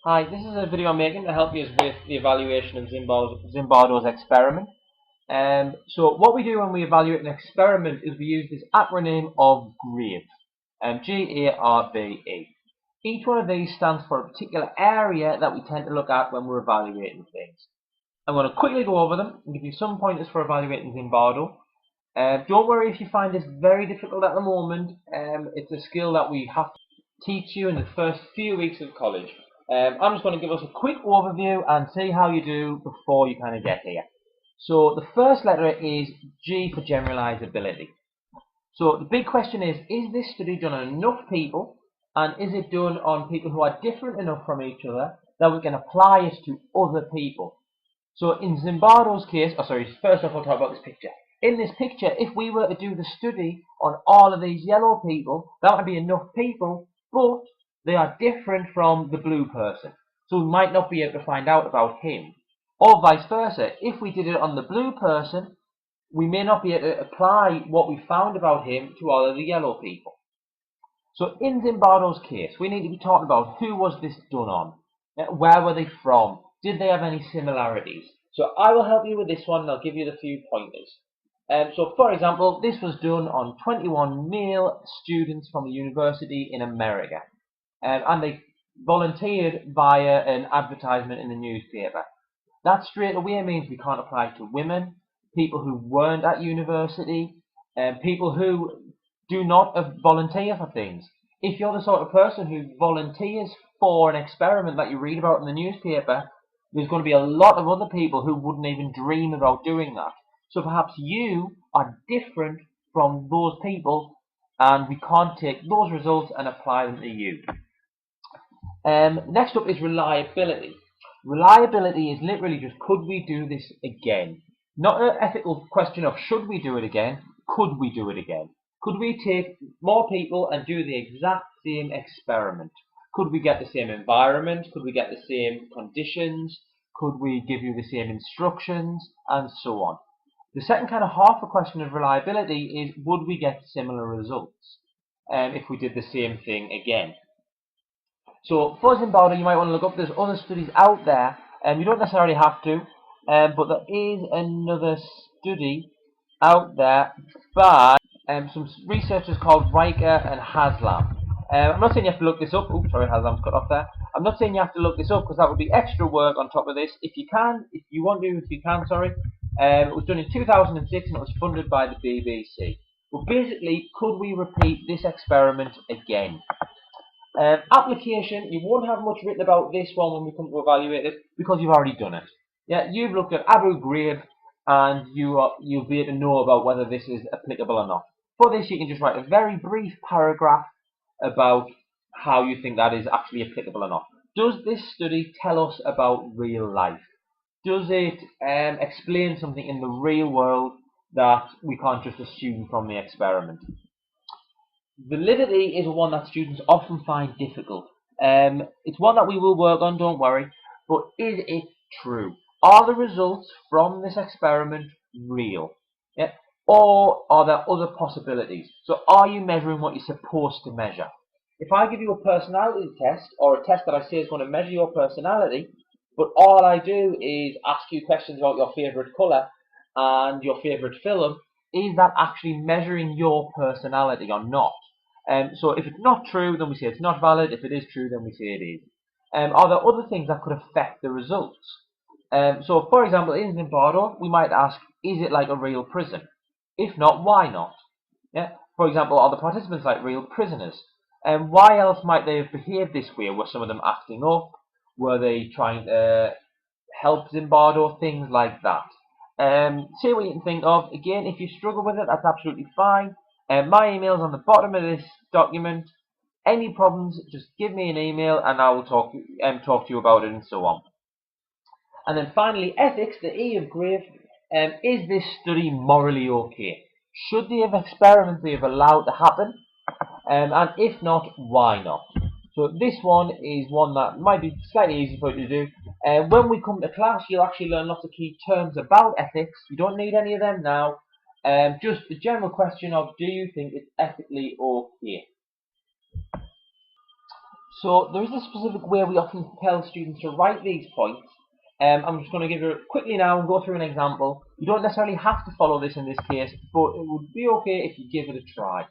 Hi, this is a video I'm making to help you with the evaluation of Zimbardo's experiment. So what we do when we evaluate an experiment is we use this acronym of GRAVE, G-A-R-V-E. Each one of these stands for a particular area that we tend to look at when we're evaluating things. I'm going to quickly go over them and give you some pointers for evaluating Zimbardo. Don't worry if you find this very difficult at the moment. It's a skill that we have to teach you in the first few weeks of college. I'm just going to give us a quick overview and see how you do before you kind of get here. So the first letter is G for generalizability. So the big question is this study done on enough people, and is it done on people who are different enough from each other that we can apply it to other people? So in Zimbardo's case, first off I'll talk about this picture. In this picture, if we were to do the study on all of these yellow people, that would be enough people, but they are different from the blue person. So we might not be able to find out about him. Or vice versa. If we did it on the blue person, we may not be able to apply what we found about him to all of the yellow people. So in Zimbardo's case, we need to be talking about who was this done on? Where were they from? Did they have any similarities? So I will help you with this one and I'll give you the few pointers. So for example, this was done on 21 male students from a university in America. And they volunteered via an advertisement in the newspaper. That straight away means we can't apply it to women, people who weren't at university, and people who do not volunteer for things. If you're the sort of person who volunteers for an experiment that you read about in the newspaper, there's going to be a lot of other people who wouldn't even dream about doing that. So perhaps you are different from those people, and we can't take those results and apply them to you. Next up is reliability. Reliability is literally just, could we do this again? Not an ethical question of should we do it again, could we do it again? Could we take more people and do the exact same experiment? Could we get the same environment? Could we get the same conditions? Could we give you the same instructions? And so on. The second kind of half a question of reliability is, would we get similar results if we did the same thing again? So for Zimbardo, you might want to look up, there's other studies out there, and you don't necessarily have to, but there is another study out there by some researchers called Riker and Haslam. I'm not saying you have to look this up. Oops, sorry, Haslam's cut off there. I'm not saying you have to look this up because that would be extra work on top of this. If you can, if you want to, if you can, sorry. It was done in 2006 and it was funded by the BBC. But basically, could we repeat this experiment again? Application, you won't have much written about this one when we come to evaluate it because you've already done it. Yeah, you've looked at Abu Ghraib and you'll be able to know about whether this is applicable or not. For this, you can just write a very brief paragraph about how you think that is actually applicable or not. Does this study tell us about real life? Does it explain something in the real world that we can't just assume from the experiment? Validity is one that students often find difficult. It's one that we will work on, don't worry. But is it true? Are the results from this experiment real? Yeah? Or are there other possibilities? So are you measuring what you're supposed to measure? If I give you a personality test, or a test that I say is going to measure your personality, but all I do is ask you questions about your favourite colour and your favourite film, is that actually measuring your personality or not? So if it's not true, then we say it's not valid. If it is true, then we say it is. Are there other things that could affect the results? So for example, in Zimbardo, we might ask, is it like a real prison? If not, why not? Yeah. For example, are the participants like real prisoners? And why else might they have behaved this way? Were some of them acting up? Were they trying to help Zimbardo? Things like that. See what you can think of. Again, if you struggle with it, that's absolutely fine. My email's on the bottom of this document. Any problems, just give me an email and I will talk to you about it and so on. And then finally, ethics, the E of grave. Is this study morally okay? Should the experiments they have allowed to happen? And if not, why not? So this one is one that might be slightly easy for you to do. When we come to class, you'll actually learn lots of key terms about ethics. You don't need any of them now. Just the general question of, do you think it's ethically okay? So there is a specific way we often tell students to write these points. I'm just going to give you quickly now and go through an example. You don't necessarily have to follow this in this case, but it would be okay if you give it a try.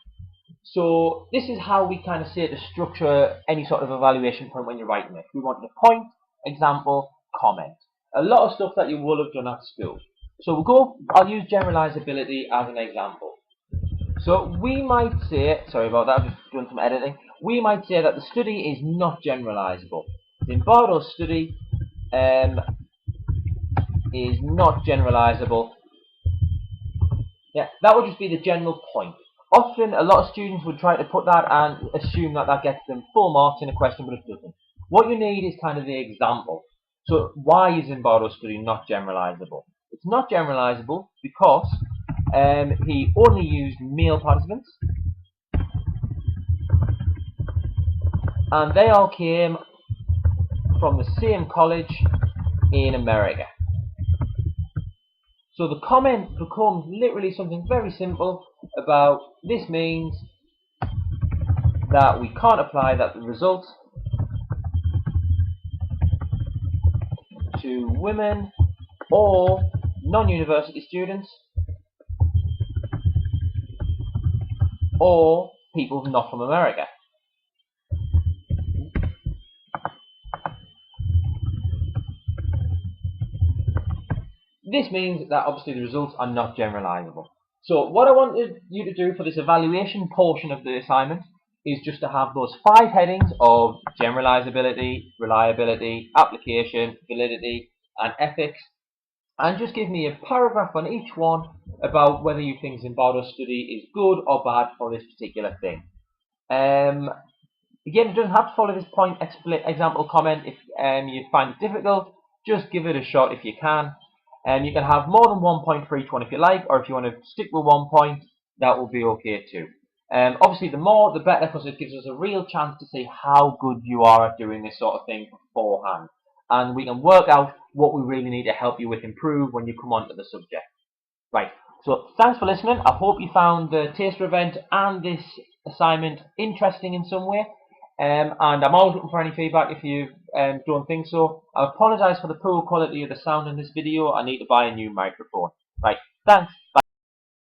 So this is how we kind of say to structure any sort of evaluation point when you're writing it. We want a point, example, comment. A lot of stuff that you will have done at school. So I'll use generalizability as an example. So we might say, sorry about that, I've just done some editing. We might say that the study is not generalizable. Zimbardo's study is not generalizable. Yeah, that would just be the general point. Often, a lot of students would try to put that and assume that that gets them full marks in a question, but it doesn't. What you need is kind of the example. So, why is Zimbardo's study not generalizable? It's not generalizable because he only used male participants, and they all came from the same college in America. So the comment becomes literally something very simple about this means that we can't apply that result to women or non-university students or people not from America. This means that obviously the results are not generalizable. So what I wanted you to do for this evaluation portion of the assignment is just to have those 5 headings of generalizability, reliability, application, validity, and ethics, and just give me a paragraph on each one about whether you think Zimbardo's study is good or bad for this particular thing. Again, it doesn't have to follow this point example comment. If you find it difficult, just give it a shot if you can. You can have more than 1 point for each one if you like, or if you want to stick with 1 point, that will be okay too. Obviously, the more the better, because it gives us a real chance to see how good you are at doing this sort of thing beforehand. And we can work out what we really need to help you with improve when you come onto the subject. Right, so thanks for listening. I hope you found the taster event and this assignment interesting in some way. And I'm always looking for any feedback if you don't think so. I apologise for the poor quality of the sound in this video. I need to buy a new microphone. Right, thanks. Bye.